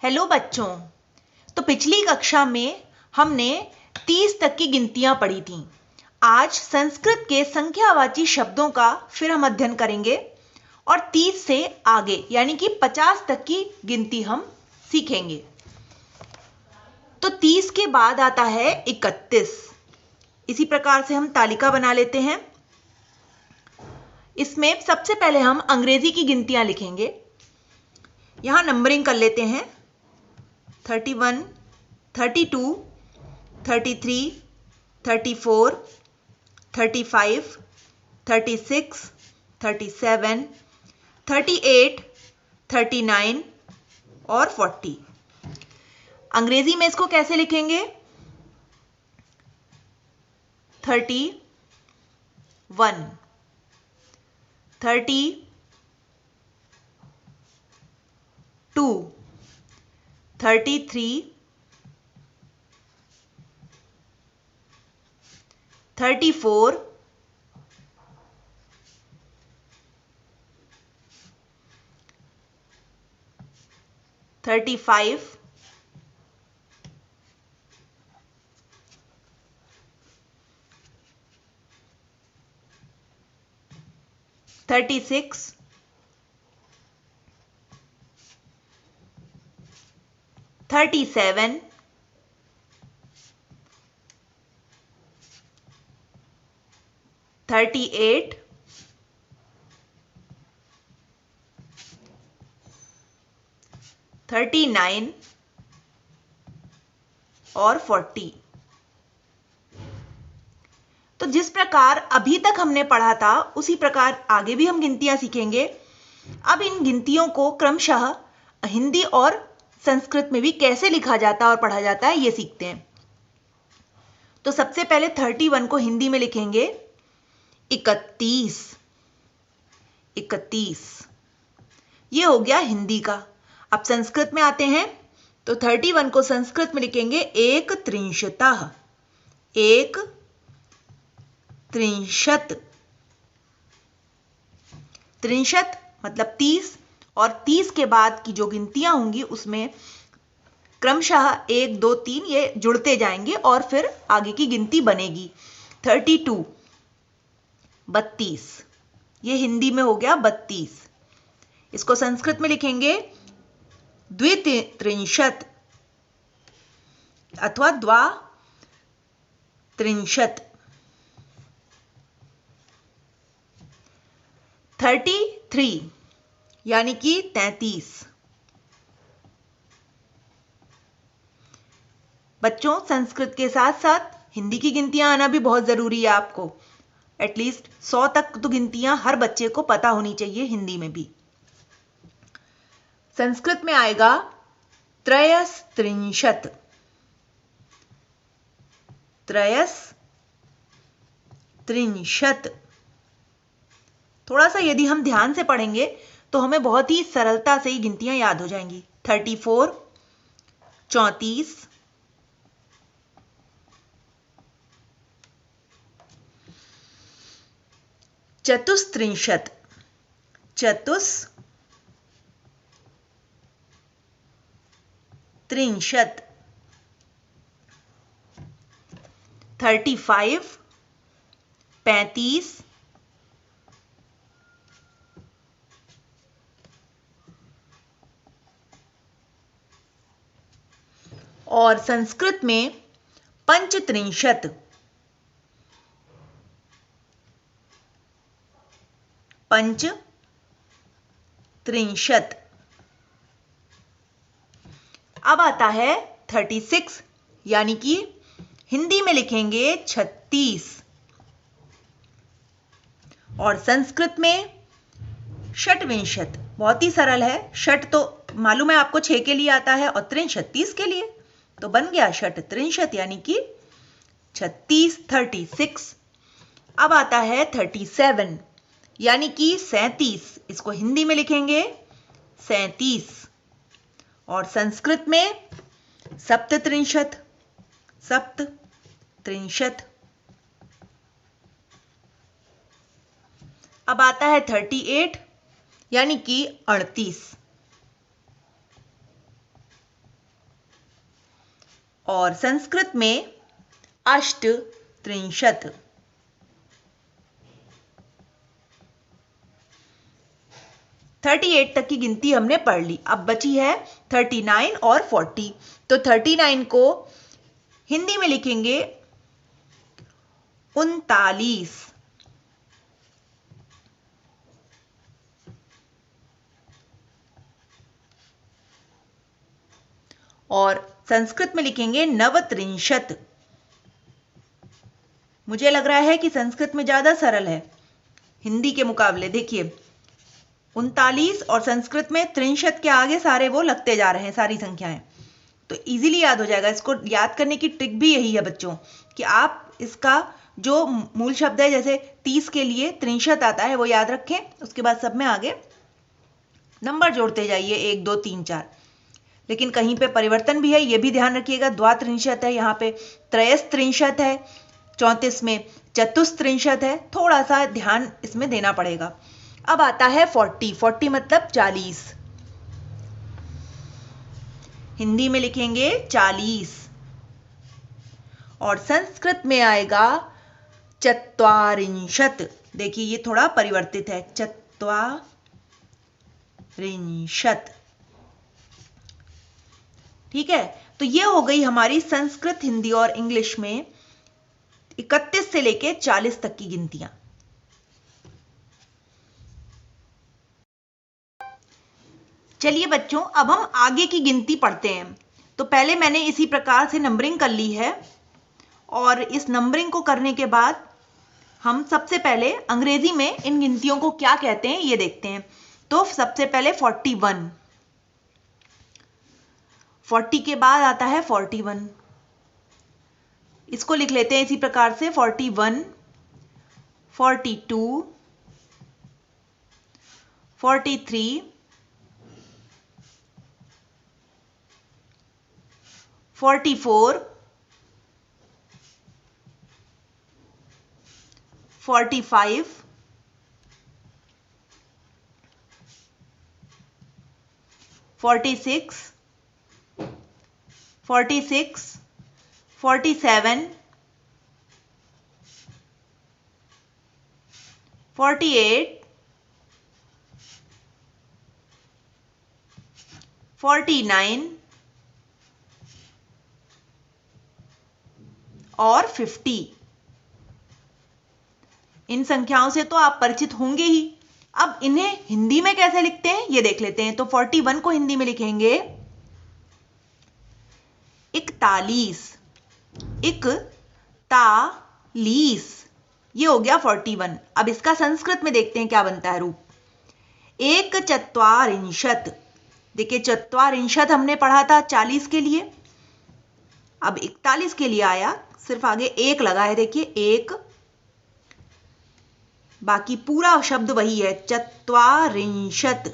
Hello बच्चों। तो पिछली कक्षा में हमने 30 तक की गिनतियां पढ़ी थीं। आज संस्कृत के संख्यावाची शब्दों का फिर हम अध्ययन करेंगे और 30 से आगे यानी कि 50 तक की गिनती हम सीखेंगे। तो 30 के बाद आता है 31। इसी प्रकार से हम तालिका बना लेते हैं। इसमें सबसे पहले हम अंग्रेजी की गिनतियां लिखेंगे। यहां नंबरिंग कर लेते हैं। 31, 32, 33, 34, 35, 36, 37, 38, 39 और 40। अंग्रेजी में इसको कैसे लिखेंगे? 31, 32, 33, 34, 35, 36, 37, 38, 39 और 40। तो जिस प्रकार अभी तक हमने पढ़ा था उसी प्रकार आगे भी हम गिनतियां सीखेंगे। अब इन गिनतियों को क्रमशः हिंदी और संस्कृत में भी कैसे लिखा जाता है और पढ़ा जाता है ये सीखते हैं। तो सबसे पहले 31 को हिंदी में लिखेंगे 31। 31 ये हो गया हिंदी का। अब संस्कृत में आते हैं तो 31 को संस्कृत में लिखेंगे एक त्रिंशतः। एक त्रिंशत। त्रिंशत मतलब 30 और 30 के बाद की जो गिनतियां होंगी उसमें क्रमशः 1, 2, 3 ये जुड़ते जाएंगे और फिर आगे की गिनती बनेगी। 32 32 ये हिंदी में हो गया 32। इसको संस्कृत में लिखेंगे द्वित्रिंशत अथवा द्वात्रिंशत। 33 यानी कि 33। बच्चों संस्कृत के साथ साथ हिंदी की गिनतियां आना भी बहुत जरूरी है। आपको एटलीस्ट 100 तक तो गिनतियां हर बच्चे को पता होनी चाहिए हिंदी में भी। संस्कृत में आएगा त्रयस्त्रिंशत। त्रयस्त्रिंशत। थोड़ा सा यदि हम ध्यान से पढ़ेंगे तो हमें बहुत ही सरलता से ही गिनतियां याद हो जाएंगी। 34 34, चतुस्त्रिंशत चतुस्त्रिंशत, 35 35, और संस्कृत में पंचत्रिंशत। पंचत्रिंशत। अब आता है 36 यानी कि हिंदी में लिखेंगे 36 और संस्कृत में षट्विंशत। बहुत ही सरल है। षट तो मालूम है आपको 6 के लिए आता है और त्रिंशत 30 के लिए, तो बन गया षट्त्रिंशत यानी कि 36 36। अब आता है 37 यानी कि 37। इसको हिंदी में लिखेंगे 37 और संस्कृत में सप्तत्रिंशत। सप्तत्रिंशत। अब आता है 38 यानी कि 38। और संस्कृत में अष्टत्रिंशत्। तक की गिनती हमने पढ़ ली। अब बची है 39 और 40। तो 39 को हिंदी में लिखेंगे 39। और संस्कृत में लिखेंगे नवत्रिंशत्। मुझे लग रहा है कि संस्कृत में ज्यादा सरल है हिंदी के मुकाबले। देखिए 39 और संस्कृत में त्रिंशत् के आगे सारे वो लगते जा रहे हैं, सारी संख्याएं, तो इजीली याद हो जाएगा। इसको याद करने की ट्रिक भी यही है बच्चों कि आप इसका जो मूल शब्द है, जैसे 30 के लिए त्रिंशत् आता है, वो याद रखें। उसके बाद सब में आगे नंबर जोड़ते जाइए, 1 2 3 4। लेकिन कहीं पे परिवर्तन भी है, ये भी ध्यान रखिएगा। द्वात्रिंशत् है, यहाँ पे त्रयस्त्रिंशत् है, 34 में चतुस्त्रिंशत् है। थोड़ा सा ध्यान इसमें देना पड़ेगा। अब आता है 40 मतलब 40। हिंदी में लिखेंगे 40 और संस्कृत में आएगा चत्वारिंशत्। देखिए ये थोड़ा परिवर्तित है, चत्वारिंशत्। ठीक है, तो ये हो गई हमारी संस्कृत, हिंदी और इंग्लिश में 31 से लेके 40 तक की गिनतियां। चलिए बच्चों, अब हम आगे की गिनती पढ़ते हैं। तो पहले मैंने इसी प्रकार से नंबरिंग कर ली है और इस नंबरिंग को करने के बाद हम सबसे पहले अंग्रेजी में इन गिनतियों को क्या कहते हैं ये देखते हैं। तो सबसे पहले 41, 40 के बाद आता है 41। इसको लिख लेते हैं इसी प्रकार से 41, 42, 43, 44, 45, 46, 46, 47, 48, 49 और 50। इन संख्याओं से तो आप परिचित होंगे ही। अब इन्हें हिंदी में कैसे लिखते हैं ये देख लेते हैं। तो 41 को हिंदी में लिखेंगे 41, 41। ये हो गया 41। अब इसका संस्कृत में देखते हैं क्या बनता है रूप। एक चत्वारिंशत्। देखिए चत्वारिंशत् हमने पढ़ा था 40 के लिए, अब 41 के लिए आया, सिर्फ आगे एक लगा है। देखिए एक, बाकी पूरा शब्द वही है, चत्वारिंशत्।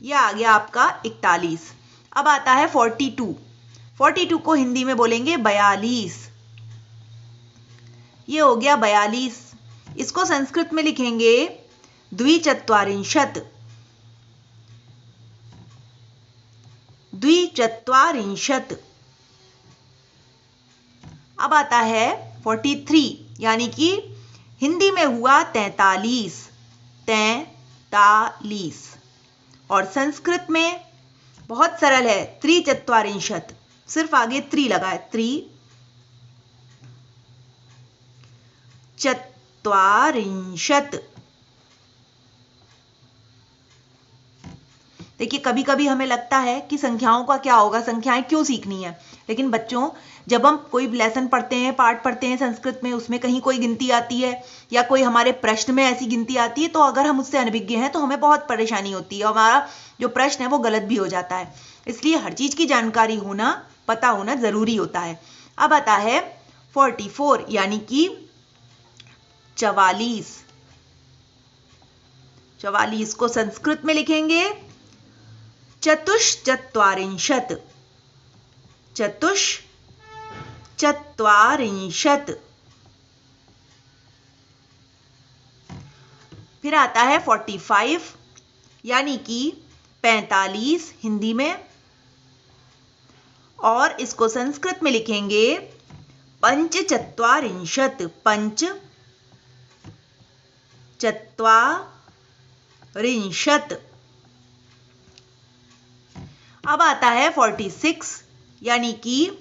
यह आ गया आपका 41। अब आता है 42। 42 को हिंदी में बोलेंगे 42। ये हो गया 42। इसको संस्कृत में लिखेंगे द्विचत्वारिंशत्। द्विचत्वारिंशत्। अब आता है 43, यानी कि हिंदी में हुआ 43। 43। और संस्कृत में बहुत सरल है, त्रिचत्वारिंशत्। सिर्फ आगे त्रि लगा है, त्रिचत्वारिंशत्। देखिए कभी कभी हमें लगता है कि संख्याओं का क्या होगा, संख्याएं क्यों सीखनी है। लेकिन बच्चों, जब हम कोई लेसन पढ़ते हैं, पाठ पढ़ते हैं संस्कृत में, उसमें कहीं कोई गिनती आती है या कोई हमारे प्रश्न में ऐसी गिनती आती है, तो अगर हम उससे अनभिज्ञ हैं तो हमें बहुत परेशानी होती है, हमारा जो प्रश्न है वो गलत भी हो जाता है। इसलिए हर चीज की जानकारी होना, पता होना जरूरी होता है। अब आता है 44, यानी कि 44। 44 को संस्कृत में लिखेंगे चतुश्चत्वारिंशत्। चतुश्चत्वारिंशत्। फिर आता है 45, यानी कि 45 हिंदी में, और इसको संस्कृत में लिखेंगे पंचचत्वारिंशत्, पंचचत्वारिंशत्। अब आता है 46 यानी कि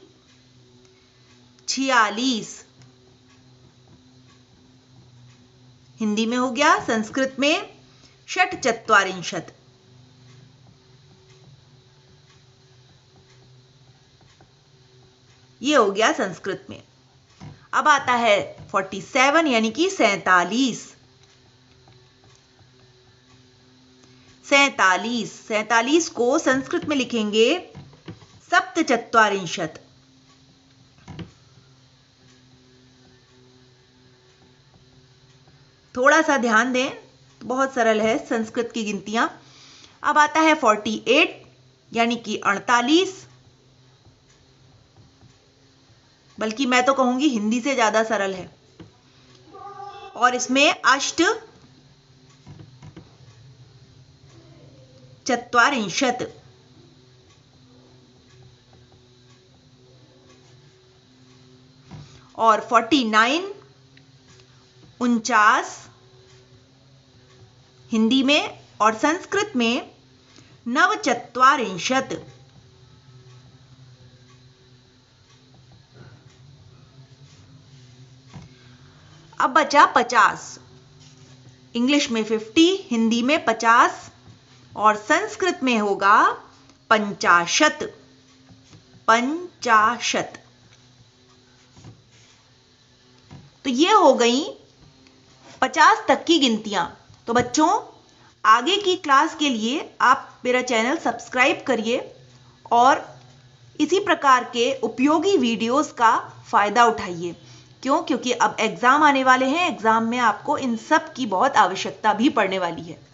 46। हिंदी में हो गया, संस्कृत में षट्चत्वारिंशत्। ये हो गया संस्कृत में। अब आता है 47 यानी कि 47। 47 को संस्कृत में लिखेंगे सप्तचत्वारिंशत्। थोड़ा सा ध्यान दें, बहुत सरल है संस्कृत की गिनतियां। अब आता है 48 यानी कि 48, बल्कि मैं तो कहूंगी हिंदी से ज्यादा सरल है। और इसमें अष्ट चत्वारिंशत्। और 49 49 हिंदी में, और संस्कृत में नवचत्वारिंशत्। अब बचा 50। इंग्लिश में 50, हिंदी में 50 और संस्कृत में होगा 50। 50। तो ये हो गई 50 तक की गिनतियां। तो बच्चों, आगे की क्लास के लिए आप मेरा चैनल सब्सक्राइब करिए और इसी प्रकार के उपयोगी वीडियोस का फायदा उठाइए। क्योंकि अब एग्जाम आने वाले हैं, एग्जाम में आपको इन सब की बहुत आवश्यकता भी पड़ने वाली है।